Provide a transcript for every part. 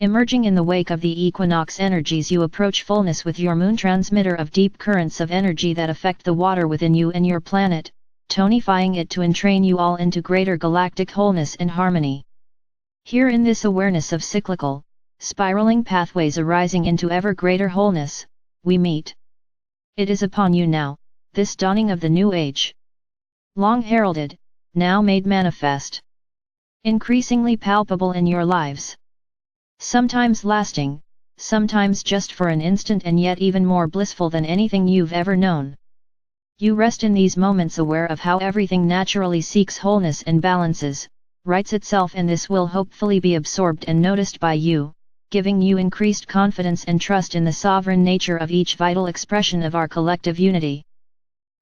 Emerging in the wake of the equinox energies, you approach fullness with your moon, transmitter of deep currents of energy that affect the water within you and your planet, tonifying it to entrain you all into greater galactic wholeness and harmony. Here in this awareness of cyclical, spiraling pathways arising into ever greater wholeness, we meet. It is upon you now, this dawning of the new age. Long heralded, now made manifest. Increasingly palpable in your lives. Sometimes lasting, sometimes just for an instant, and yet even more blissful than anything you've ever known. You rest in these moments aware of how everything naturally seeks wholeness and balances, rights itself, and this will hopefully be absorbed and noticed by you, giving you increased confidence and trust in the sovereign nature of each vital expression of our collective unity.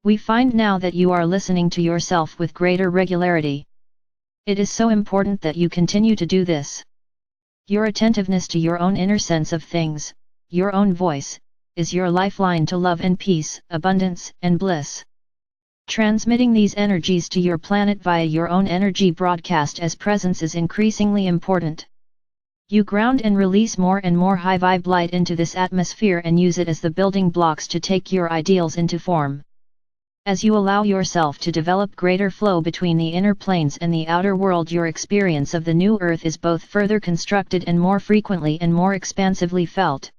We find now that you are listening to yourself with greater regularity. It is so important that you continue to do this. Your attentiveness to your own inner sense of things, your own voice, is your lifeline to love and peace, abundance and bliss. Transmitting these energies to your planet via your own energy broadcast as presence is increasingly important. You ground and release more and more high vibe light into this atmosphere and use it as the building blocks to take your ideals into form. As you allow yourself to develop greater flow between the inner planes and the outer world, your experience of the new earth is both further constructed and more frequently and more expansively felt.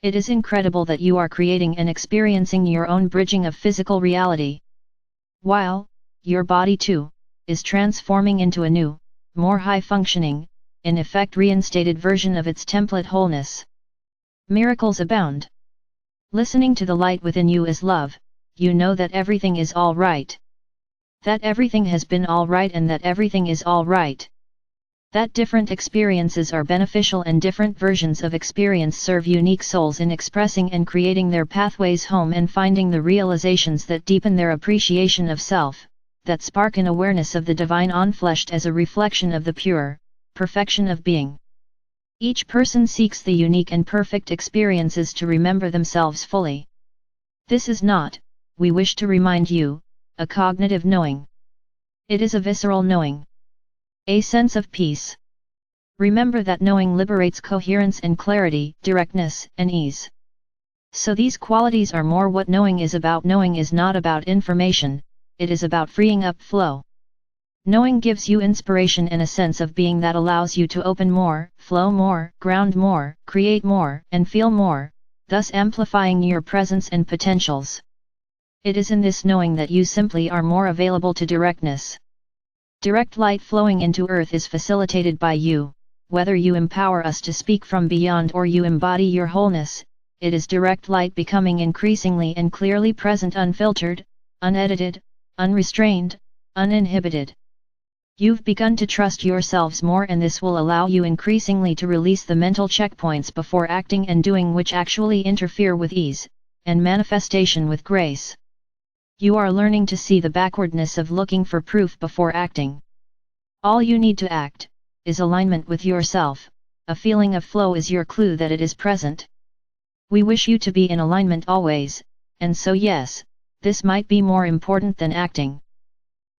It is incredible that you are creating and experiencing your own bridging of physical reality. While, your body too, is transforming into a new, more high-functioning, in effect reinstated version of its template wholeness. Miracles abound. Listening to the light within you is love. You know that everything is all right. That everything has been all right and that everything is all right. That different experiences are beneficial and different versions of experience serve unique souls in expressing and creating their pathways home and finding the realizations that deepen their appreciation of self, that spark an awareness of the divine unfleshed as a reflection of the pure perfection of being. Each person seeks the unique and perfect experiences to remember themselves fully. This is not, we wish to remind you, a cognitive knowing. It is a visceral knowing. A sense of peace. Remember that knowing liberates coherence and clarity, directness and ease. So these qualities are more what knowing is about. Knowing is not about information, it is about freeing up flow. Knowing gives you inspiration and a sense of being that allows you to open more, flow more, ground more, create more, and feel more, thus amplifying your presence and potentials. It is in this knowing that you simply are more available to directness. Direct light flowing into earth is facilitated by you, whether you empower us to speak from beyond or you embody your wholeness, it is direct light becoming increasingly and clearly present, unfiltered, unedited, unrestrained, uninhibited. You've begun to trust yourselves more, and this will allow you increasingly to release the mental checkpoints before acting and doing which actually interfere with ease, and manifestation with grace. You are learning to see the backwardness of looking for proof before acting. All you need to act is alignment with yourself. A feeling of flow is your clue that it is present. We wish you to be in alignment always, and so yes, this might be more important than acting.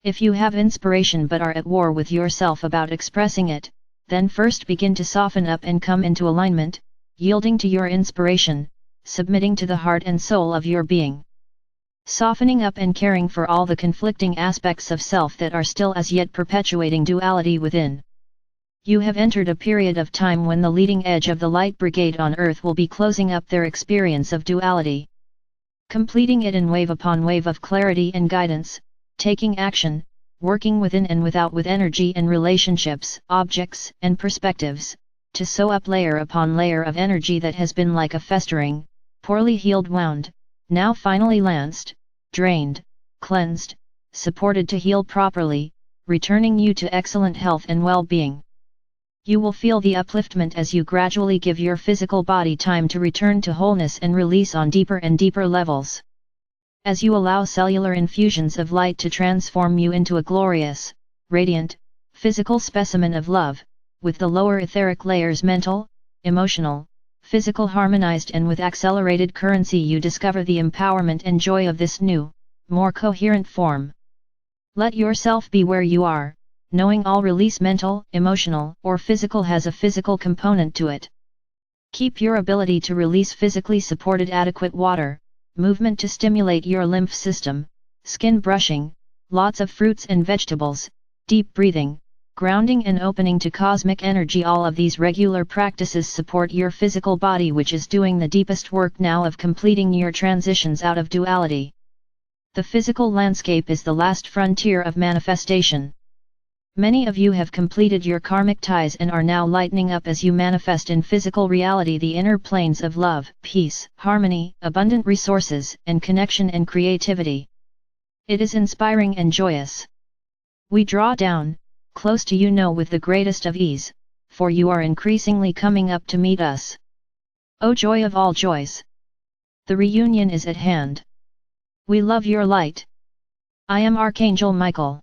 If you have inspiration but are at war with yourself about expressing it, then first begin to soften up and come into alignment, yielding to your inspiration, submitting to the heart and soul of your being. Softening up and caring for all the conflicting aspects of self that are still as yet perpetuating duality within. You have entered a period of time when the leading edge of the light brigade on earth will be closing up their experience of duality. Completing it in wave upon wave of clarity and guidance, taking action, working within and without with energy and relationships, objects and perspectives, to sew up layer upon layer of energy that has been like a festering, poorly healed wound, now finally lanced, drained, cleansed, supported to heal properly, returning you to excellent health and well-being. You will feel the upliftment as you gradually give your physical body time to return to wholeness and release on deeper and deeper levels. As you allow cellular infusions of light to transform you into a glorious, radiant, physical specimen of love, with the lower etheric layers mental, emotional, physical harmonized and with accelerated currency, you discover the empowerment and joy of this new, more coherent form. Let yourself be where you are, knowing all release mental, emotional, or physical has a physical component to it. Keep your ability to release physically supported adequate water, movement to stimulate your lymph system, skin brushing, lots of fruits and vegetables, deep breathing, grounding and opening to cosmic energy. All of these regular practices support your physical body, which is doing the deepest work now of completing your transitions out of duality. The physical landscape is the last frontier of manifestation. Many of you have completed your karmic ties and are now lightening up as you manifest in physical reality the inner planes of love, peace, harmony, abundant resources, and connection and creativity. It is inspiring and joyous. We draw down, close to you with the greatest of ease, for you are increasingly coming up to meet us. O joy of all joys! The reunion is at hand. We love your light. I am Archangel Michael.